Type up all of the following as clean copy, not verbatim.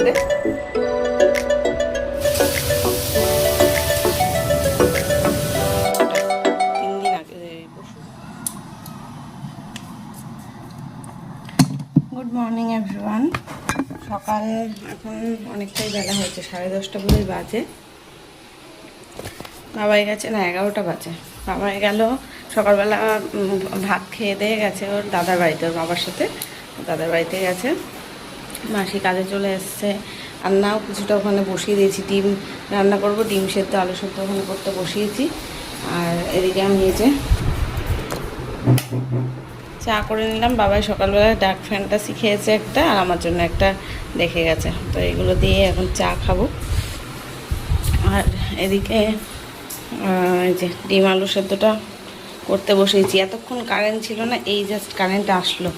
করতে। Good morning everyone. সকাল এখন অনেকটাই বেলা হয়েছে, 10:30 বলে বাজে। বাবাই গেছে না 11টা বাজে। বাবাই গেল সকালবেলা ভাত খেয়ে দিয়ে গেছে ওর দাদার বাড়িতে, ওর বাবার সাথে দাদার বাড়িতে গেছে। মাসি কাজে চলে এসছে। রান্নাও কিছুটা ওখানে বসিয়ে দিয়েছি, ডিম রান্না করব, ডিম সেদ্ধ আলু সেদ্ধ ওখানে করতে বসিয়েছি। আর এদিকে আমি এই যে চা করে নিলাম। বাবাই সকালবেলা ডার্ক ফ্যান্টাসি খেয়েছে একটা, আর আমার জন্য একটা দেখে গেছে, তো এগুলো দিয়ে এখন চা খাবো। আর এদিকে এই যে ডিম আলু সেদ্ধটা করতে বসেছি। এতক্ষণ কারেন্ট ছিল না, এই জাস্ট কারেন্ট আসলো।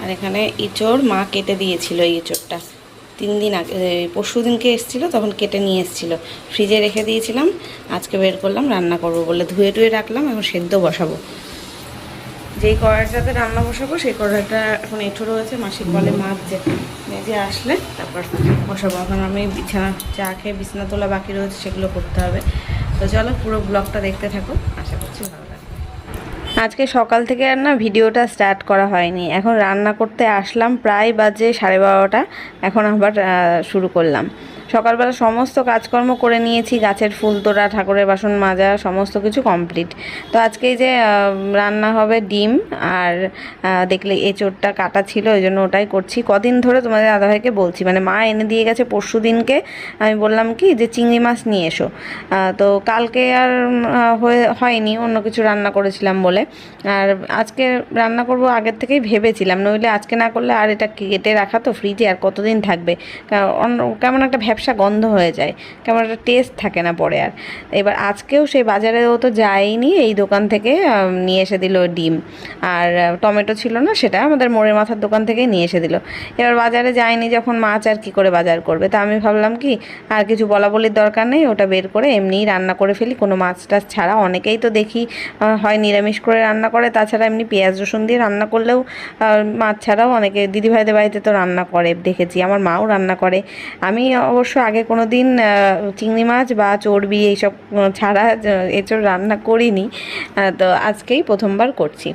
আর এখানে ইঁচড় মা কেটে দিয়েছিল, এই ইঁচড়টা 3 দিন আগে, পরশু দিনকে এসেছিলো, তখন কেটে নিয়ে এসেছিলো, ফ্রিজে রেখে দিয়েছিলাম। আজকে বের করলাম রান্না করব বলে, ধুয়ে টুয়ে রাখলাম, এখন সেদ্ধ বসাবো। যেই কড়াইটাতে রান্না বসাবো সেই কড়াইটা এখন এঁঠো রয়েছে, মাসির বলে মাছ যে মেজে আসলে তারপর বসাবো। এখন আমি বিছানা চা খেয়ে বিছানা তোলা বাকি রয়েছে, সেগুলো করতে হবে। তো চলো পুরো ব্লগটা দেখতে থাকো, আশা করছি ভালো লাগবে। আজকে সকাল থেকে আর না ভিডিওটা স্টার্ট করা হয়নি। এখন রান্না করতে আসলাম, প্রায় বাজে 12:30। এখন আবার শুরু করলাম। সকালবেলা সমস্ত কাজকর্ম করে নিয়েছি, গাছের ফুল তোড়া, ঠাকুরের বাসন মাজা, সমস্ত কিছু কমপ্লিট। তো আজকে এই যে রান্না হবে ডিম, আর দেখলে এঁচোড়টা কাটা ছিল, ওই জন্য ওটাই করছি। কদিন ধরে তোমাদের দাদাভাইকে বলছি, মানে মা এনে দিয়ে গেছে পরশু দিনকে, আমি বললাম কি যে চিংড়ি মাছ নিয়ে এসো। তো কালকে আর হয়নি, অন্য কিছু রান্না করেছিলাম বলে। আর আজকে রান্না করব আগের থেকেই ভেবেছিলাম, নইলে আজকে না করলে আর এটা কেটে রাখা তো ফ্রিজে আর কতদিন থাকবে, কেমন একটা ভ্যাপসা গন্ধ হয়ে যায়, কেমন একটা টেস্ট থাকে না পরে আর। এবার আজকেও সেই বাজারেও তো যায়নি, এই দোকান থেকে নিয়ে এসে দিল ডিম। আর টমেটো ছিল না, সেটা আমাদের মোড়ের মাথার দোকান থেকেই নিয়ে এসে দিল। এবার বাজারে যায়নি যখন, মাছ আর কি করে বাজার করবে। তা আমি ভাবলাম কি আর কিছু বলা বলির দরকার নেই, ওটা বের করে এমনিই রান্না করে ফেলি, কোনো মাছ টাছ ছাড়া। অনেকেই তো দেখি হয় নিরামিষ করে রান্না করে, তাছাড়া এমনি পেঁয়াজ রসুন দিয়ে রান্না করলেও মাছ ছাড়াও অনেকে দিদিভাইদের বাড়িতে তো রান্না করে দেখেছি, আমার মাও রান্না করে। আমি অবশ্য আগে কোনো দিন চিংড়ি মাছ বা চর্বি এইসব ছাড়া এঁচোড় রান্না করিনি, তো আজকেই প্রথমবার করছি।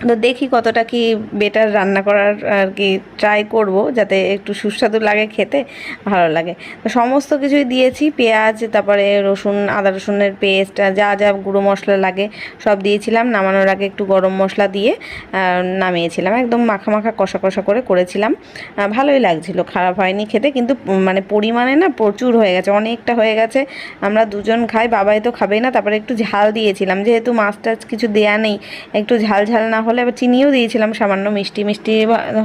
তো দেখি কতটা কি বেটার রান্না করার আর কি ট্রাই করব, যাতে একটু সুস্বাদু লাগে, খেতে ভালো লাগে। তো সমস্ত কিছুই দিয়েছি, পেঁয়াজ, তারপরে রসুন, আদা রসুনের পেস্ট, যা যা গুঁড়ো মশলা লাগে সব দিয়েছিলাম। নামানোর আগে একটু গরম মশলা দিয়ে নামিয়েছিলাম, একদম মাখা মাখা কষা কষা করে করেছিলাম। ভালোই লাগছিল, খারাপ হয়নি খেতে, কিন্তু মানে পরিমাণে না প্রচুর হয়ে গেছে, অনেকটা হয়ে গেছে। আমরা দুজন খাই, বাবাই তো খাবেই না। তারপরে একটু ঝাল দিয়েছিলাম, যেহেতু মাছ টাছ কিছু দেয়া নেই, একটু ঝাল ঝাল না হলে, আবার চিনিও দিয়েছিলাম সামান্য, মিষ্টি মিষ্টি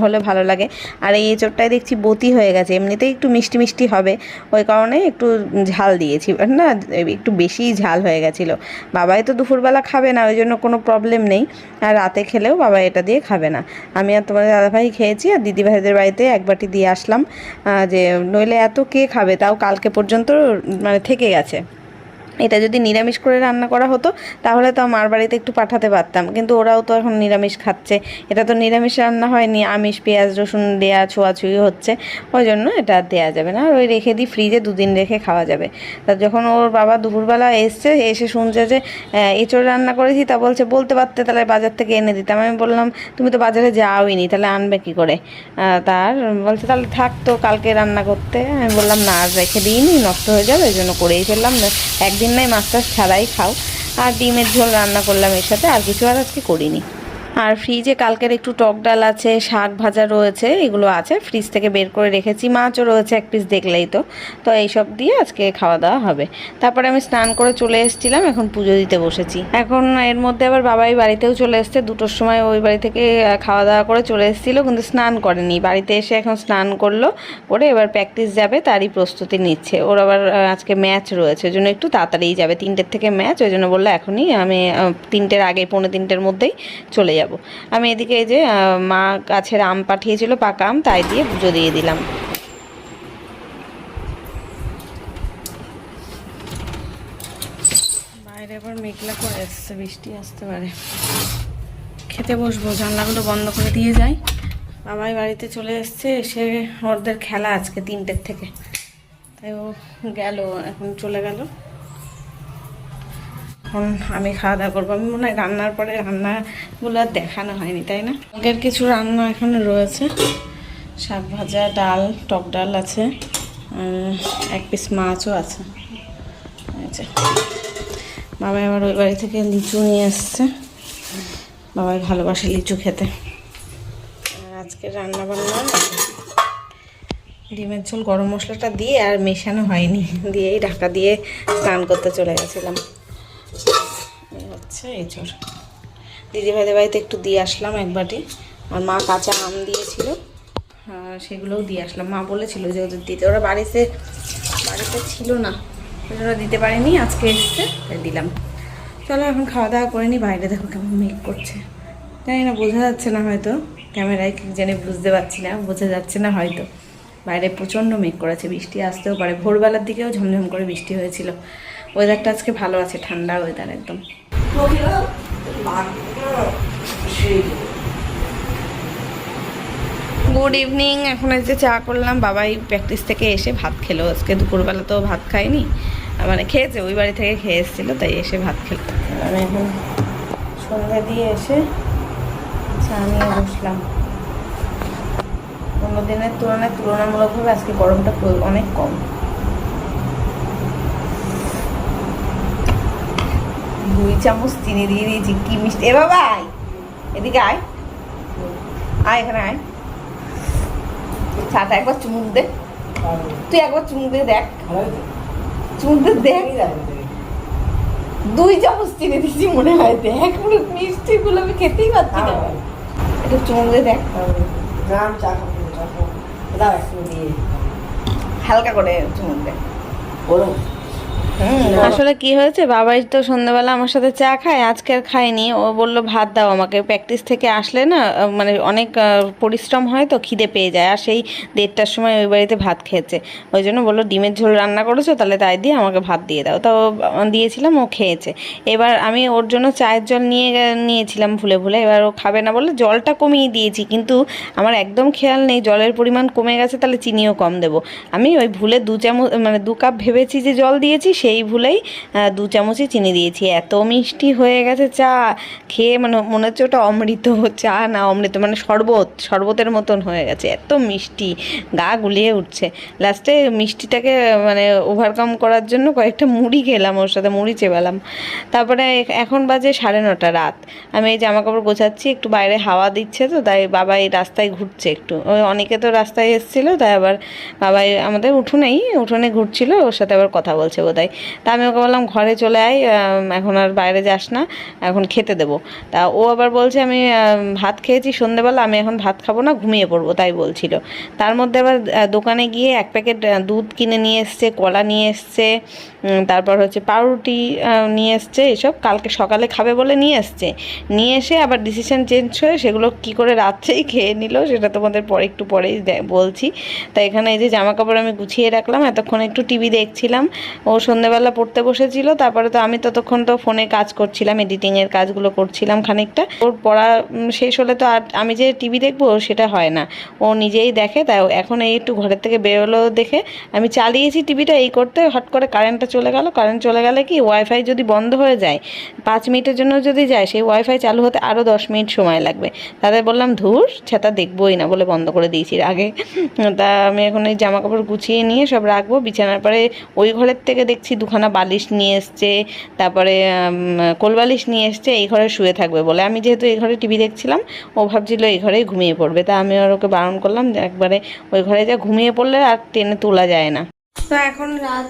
হলে ভালো লাগে। আর এই এঁচোড়টাই দেখছি বতি হয়ে গেছে, এমনিতেই একটু মিষ্টি মিষ্টি হবে, ওই কারণে একটু ঝাল দিয়েছি না, একটু বেশিই ঝাল হয়ে গেছিলো। বাবাই তো দুপুরবেলা খাবে না, ওই জন্য কোনো প্রবলেম নেই। আর রাতে খেলেও বাবা এটা দিয়ে খাবে না। আমি আর তোমাদের দাদাভাই খেয়েছি, আর দিদিভাইদের বাড়িতে এক বাটি দিয়ে আসলাম, যে নইলে এত কে খাবে, তাও কালকে পর্যন্ত মানে থেকে গেছে। এটা যদি নিরামিষ করে রান্না করা হতো তাহলে তো মার বাড়িতে একটু পাঠাতে পারতাম, কিন্তু ওরাও তো এখন নিরামিষ খাচ্ছে। এটা তো নিরামিষ রান্না হয়নি, আমিষ পেঁয়াজ রসুন দেয়া ছোঁয়াছুঁই হচ্ছে, ওই জন্য এটা দেয়া যাবে না। আর ওই রেখে দিই ফ্রিজে, 2 দিন রেখে খাওয়া যাবে। তা যখন ওর বাবা দুপুরবেলা এসে শুনছে যে এঁচোড় রান্না করেছি, তা বলতে পারতে তাহলে বাজার থেকে এনে দিতাম। আমি বললাম তুমি তো বাজারে যাওইনি, তাহলে আনবে কী করে। তার বলছে তাহলে থাকতো কালকে রান্না করতে। আমি বললাম না, আর রেখে দিইনি, নষ্ট হয়ে যাবে, এই জন্য করেই ফেললাম, একদিন নাই মাছ টাছ ছাড়াই খাও। আর ডিমের ঝোল রান্না করলাম এর সাথে, আর কিছু আর আজকে করিনি। আর ফ্রিজে কালকের একটু টক ডাল আছে, শাক ভাজা রয়েছে, এগুলো আছে, ফ্রিজ থেকে বের করে রেখেছি। মাছও রয়েছে 1 পিস, দেখলেই তো এইসব দিয়ে আজকে খাওয়া দাওয়া হবে। তারপরে আমি স্নান করে চলে এসেছিলাম, এখন পুজো দিতে বসেছি। এখন এর মধ্যে আবার বাবাই বাড়িতেও চলে এসছে, 2টোর সময় ওই বাড়ি থেকে খাওয়া দাওয়া করে চলে এসেছিলো, কিন্তু স্নান করেনি। বাড়িতে এসে এখন স্নান করলো, করে এবার প্র্যাকটিস যাবে, তারই প্রস্তুতি নিচ্ছে। ওর আবার আজকে ম্যাচ রয়েছে, ওই জন্য একটু তাড়াতাড়িই যাবে, 3টের থেকে ম্যাচ, ওই জন্য বললো এখনই, আমি 3টের আগে 2:45-র মধ্যেই চলে যাব। আমি এদিকে এই যে মা গাছের আম পাঠিয়েছিল, পাকা আম, তাই দিয়ে পুজো দিয়ে দিলাম। বাইরে আবার মেঘলা করে আসছে, বৃষ্টি আসতে পারে। খেতে বসবো, জানলাগুলো বন্ধ করে দিয়ে যাই, বাবাই বাড়িতে চলে এসছে, এসে ওদের খেলা আজকে 3টের থেকে, তাই ও গেল, এখন চলে গেল। এখন আমি খাওয়া দাওয়া করবো। আমি মনে হয় রান্নার পরে রান্নাগুলো আর দেখানো হয়নি, তাই না? আগের কিছু রান্না এখানে রয়েছে, শাক ভাজা, ডাল, টক ডাল আছে, 1 পিস মাছও আছে। আচ্ছা, বাবাই আবার ওই বাড়ি থেকে লিচু নিয়ে এসছে, বাবাই ভালোবাসে লিচু খেতে। আর আজকে রান্না বান্না ডিমের ঝোল গরম মশলাটা দিয়ে আর মেশানো হয়নি, দিয়েই ঢাকা দিয়ে স্নান করতে চলে গেছিলাম। হচ্ছে এই চোর দিদিভাইদের বাড়িতে একটু দিয়ে আসলাম 1 বাটি, আর মা কাঁচা আম দিয়েছিল, সেগুলোও দিয়ে আসলাম। মা বলেছিল যে ওদের দিতে, ওরা বাড়িতে ছিল না, ওই জন্য দিতে পারিনি, আজকে এসছে তাই দিলাম। চলো এখন খাওয়া দাওয়া করে নি। বাইরে দেখো কেমন মেঘ করছে, জানি না বোঝা যাচ্ছে না, হয়তো ক্যামেরায় কি জানি বুঝতে পারছি না, বোঝা যাচ্ছে না হয়তো। বাইরে প্রচণ্ড মেঘ করেছে, বৃষ্টি আসতেও পারে। ভোরবেলার দিকেও ঝমঝম করে বৃষ্টি হয়েছিল। ওয়েদারটা আজকে ভালো আছে, ঠান্ডা ওয়েদার একদম। Good evening. এখন এই যে চা করলাম, বাবাই প্র্যাকটিস থেকে এসে ভাত খেলো। আজকে দুপুরবেলা তো ভাত খাইনি, মানে খেয়েছে, ওই বাড়ি থেকে খেয়ে এসেছিলো, তাই এসে ভাত খেলো। আমি এখন সন্ধ্যা দিয়ে এসে চা নিয়ে বসলাম। অন্য দিনের তুলনায় তুলনামূলকভাবে আজকে গরমটা অনেক কম। 2 চামচ চিনি দিয়ে দিয়েছি, কি মিষ্টি। এ বাবা এদিকে আয়, এখানে আয়, চাটা একবার চুমুক দে, তুই একবার চুমুক দিয়ে দেখ, চুমুক দিয়ে দেখ। 2 চামচ চিনি দিয়েছি মনে হয়, দেখ পুরো মিষ্টি গুলো আমি খেতেই পাচ্ছি না, একটু চুমুক দিয়ে দেখ, হালকা করে চুমুক দে। আসলে কি হয়েছে, বাবাই তো সন্ধ্যাবেলা আমার সাথে চা খায়, আজকে আর খায়নি। ও বললো ভাত দাও আমাকে, প্র্যাকটিস থেকে আসলে না মানে অনেক পরিশ্রম হয় তো, খিদে পেয়ে যায়, আর সেই 1:30টার সময় ওই বাড়িতে ভাত খেয়েছে, ওই জন্য বললো ডিমের ঝোল রান্না করেছো, তাহলে তাই দিয়ে আমাকে ভাত দিয়ে দাও। তাও দিয়েছিলাম, ও খেয়েছে। এবার আমি ওর জন্য চায়ের জল নিয়েছিলাম ভুলে ভুলে, এবার ও খাবে না বলে জলটা কমিয়ে দিয়েছি, কিন্তু আমার একদম খেয়াল নেই জলের পরিমাণ কমে গেছে, তাহলে চিনিও কম দেবো। আমি ওই ভুলে 2 চামচ মানে 2 কাপ ভেবেছি যে জল দিয়েছি, সেই ভুলেই 2 চামচই চিনি দিয়েছি। এত মিষ্টি হয়ে গেছে চা, খেয়ে মানে মনে হচ্ছে ওটা অমৃত, চা না অমৃত, মানে শরবতের মতন হয়ে গেছে, এত মিষ্টি, গা গুলিয়ে উঠছে। লাস্টে মিষ্টিটাকে মানে ওভারকাম করার জন্য কয়েকটা মুড়ি খেলাম, ওর সাথে মুড়ি চেবালাম। তারপরে এখন বাজে 9:30 রাত, আমি এই জামাকাপড় গোছাচ্ছি, একটু বাইরে হাওয়া দিচ্ছে তো, তাই বাবা এই রাস্তায় ঘুরছে একটু। ওই অনেকে তো রাস্তায় এসেছিলো, তাই আবার বাবাই আমাদের উঠোনে ঘুরছিল, ওর সাথে আবার কথা বলছে বোধহয়। তা আমি ওকে বললাম ঘরে চলে আয়, এখন আর বাইরে যাস না, এখন খেতে দেবো। তা ও আবার বলছে আমি ভাত খেয়েছি সন্ধ্যেবেলা, আমি এখন ভাত খাবো না, ঘুমিয়ে পড়বো, তাই বলছিল। তার মধ্যে আবার দোকানে গিয়ে 1 প্যাকেট দুধ কিনে নিয়ে এসছে, কলা নিয়ে এসছে, তারপর হচ্ছে পাউরুটি নিয়ে এসছে, এসব কালকে সকালে খাবে বলে নিয়ে এসে আবার ডিসিশন চেঞ্জ হয়ে সেগুলো কি করে রাত্রেই খেয়ে নিল, সেটা তোমাদের একটু পরেই বলছি। তাই এখানে এই যে জামাকাপড় আমি গুছিয়ে রাখলাম, এতক্ষণ একটু টিভি দেখছিলাম। ও সন্ধ্যেবেলা পড়তে বসেছিল, তারপরে তো আমি ততক্ষণ তো ফোনে কাজ করছিলাম, এডিটিংয়ের কাজগুলো করছিলাম খানিকটা। ওর পড়া শেষ হলে তো আর আমি যে টিভি দেখবো সেটা হয় না, ও নিজেই দেখে। তাই এখন এই একটু ঘরের থেকে বেরোলো দেখে আমি চালিয়েছি টিভিটা, এই করতে হট করে কারেন্টটা চলে গেল। কারেন্ট চলে গেলে কি ওয়াইফাই যদি বন্ধ হয়ে যায়, 5 মিনিটের জন্য যদি যায়, সেই ওয়াইফাই চালু হতে আরও 10 মিনিট সময় লাগবে। তাদের বললাম ধুর ছাতা দেখবোই না বলে বন্ধ করে দিয়েছি আগে। তা আমি এখন এই জামাকাপড় গুছিয়ে নিয়ে সব রাখবো বিছানার পরে। ওই ঘরের থেকে দেখছি 2খানা বালিশ নিয়ে এসছে, তারপরে কোলবালিশ নিয়ে এসছে, এই ঘরে শুয়ে থাকবে বলে। আমি যেহেতু এই ঘরে টিভি দেখছিলাম, ও ভাবছিল এই ঘরেই ঘুমিয়ে পড়বে, তা আমি আর ওকে বারণ করলাম যে একবারে ওই ঘরে যা ঘুমিয়ে পড়লে আর টেনে তোলা যায় না। তো এখন রাত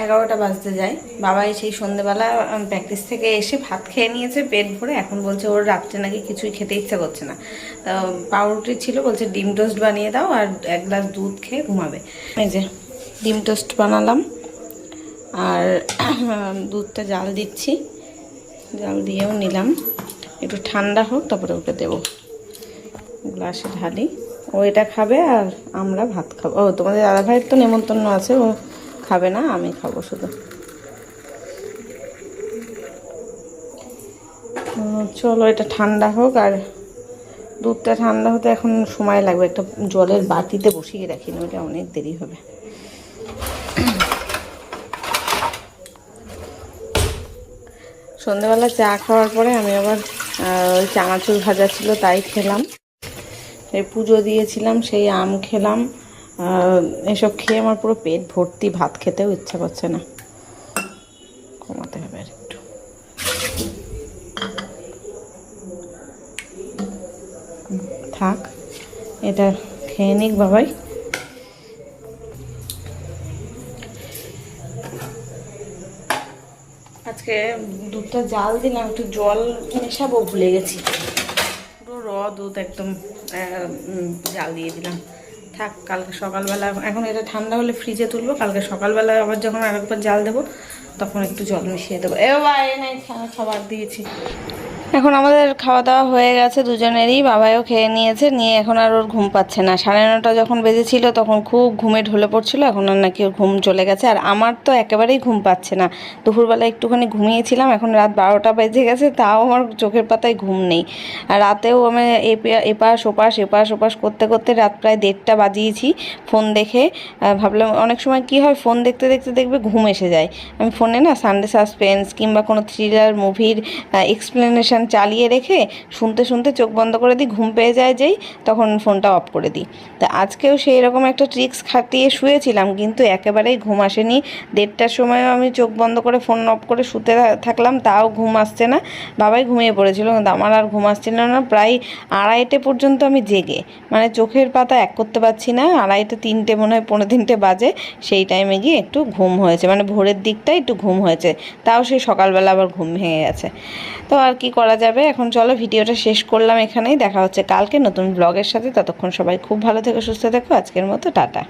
11টা বাজতে যায়। বাবাই সেই সন্ধ্যেবেলা প্র্যাকটিস থেকে এসে ভাত খেয়ে নিয়েছে পেট ভরে, এখন বলছে ওর রাত্রে নাকি কিছুই খেতে ইচ্ছা করছে না। পাউরুটি ছিল, বলছে ডিম টোস্ট বানিয়ে দাও আর 1 গ্লাস দুধ খেয়ে ঘুমাবে। এই যে ডিম টোস্ট বানালাম, আর দুধটা জাল দিচ্ছি, জাল দিয়েও নিলাম, একটু ঠান্ডা হোক তারপরে ওকে দেবো। গ্লাসে ঢালি, ও এটা খাবে আর আমরা ভাত খাবো। ও তোমাদের দাদা ভাইয়ের তো নেমন্তন্ন আছে, ও খাবে না, আমি খাবো শুধু। চলো এটা ঠান্ডা হোক আর দুধটা ঠান্ডা হতে এখন সময় লাগবে, একটা জলের বাটিতে বসিয়ে রাখি, নইলে অনেক দেরি হবে। সন্ধ্যেবেলা চা খাওয়ার পরে আমি আবার ওই চানাচুর ভাজা ছিল তাই খেলাম, সেই পুজো দিয়েছিলাম, সেই আম খেলাম। এসব খেয়ে আমার পুরো পেট ভর্তি, ভাত খেতেও ইচ্ছা করছে না, কমাতে হবে আর একটু। থাক, এটা খেয়ে নিক বাবাই। আজকে দুধটা জাল দিলাম, একটু জল মেশাবো ভুলে গেছি, পুরো র দুধ একদম জাল দিয়ে দিলাম। থাক, কালকে সকালবেলা, এখন এটা ঠান্ডা হলে ফ্রিজে তুলবো, কালকে সকালবেলা আবার যখন আরেকবার জাল দেবো তখন একটু জল মিশিয়ে দেবো। খাবার দিয়েছি। এখন আমাদের খাওয়া দাওয়া হয়ে গেছে দুজনেরই, বাবাইও খেয়ে নিয়েছে, নিয়ে এখন আর ওর ঘুম পাচ্ছে না। 9:30 যখন বেজেছিল তখন খুব ঘুমে ঢলে পড়ছিল, এখন আর নাকি ওর ঘুম চলে গেছে। আর আমার তো একেবারেই ঘুম পাচ্ছে না, দুপুরবেলা একটুখানি ঘুমিয়েছিলাম, এখন রাত 12টা বেজে গেছে, তাও আমার চোখের পাতায় ঘুম নেই। আর রাতেও আমি এপাশ ওপাশ করতে করতে রাত প্রায় 1:30টা বাজিয়েছি ফোন দেখে। ভাবলাম অনেক সময় কি হয়, ফোন দেখতে দেখতে দেখবে ঘুম এসে যায়। আমি ফোনে না সানডে সাসপেন্স কিংবা কোনো থ্রিলার মুভির এক্সপ্লেনেশন চালিয়ে রেখে শুনতে শুনতে চোখ বন্ধ করে দিই, ঘুম পেয়ে যায় যেই তখন ফোনটা অফ করে দিই। তা আজকেও সেই রকম একটা ট্রিক্স খাটিয়ে শুয়েছিলাম, কিন্তু একেবারেই ঘুম আসেনি। 1:30টার সময়ও আমি চোখ বন্ধ করে ফোন অফ করে শুতে থাকলাম, তাও ঘুম আসছে না। বাবাই ঘুমিয়ে পড়েছিল, কিন্তু আমার আর ঘুম আসছিল না। প্রায় 2:30 পর্যন্ত আমি জেগে, মানে চোখের পাতা এক করতে পারছি না। 2:30, 3টে মনে হয়, 2:45 বাজে, সেই টাইমে গিয়ে একটু ঘুম হয়েছে, মানে ভোরের দিকটাই একটু ঘুম হয়েছে, তাও সেই সকালবেলা আবার ঘুম ভেঙে গেছে। তো আর কি করা যাবে। এখন চলো ভিডিওটা শেষ করলাম এখানেই, দেখা হচ্ছে কালকে নতুন ব্লগের সাথে। ততক্ষণ সবাই খুব ভালো থেকো, সুস্থ থেকো। আজকের মতো টাটা।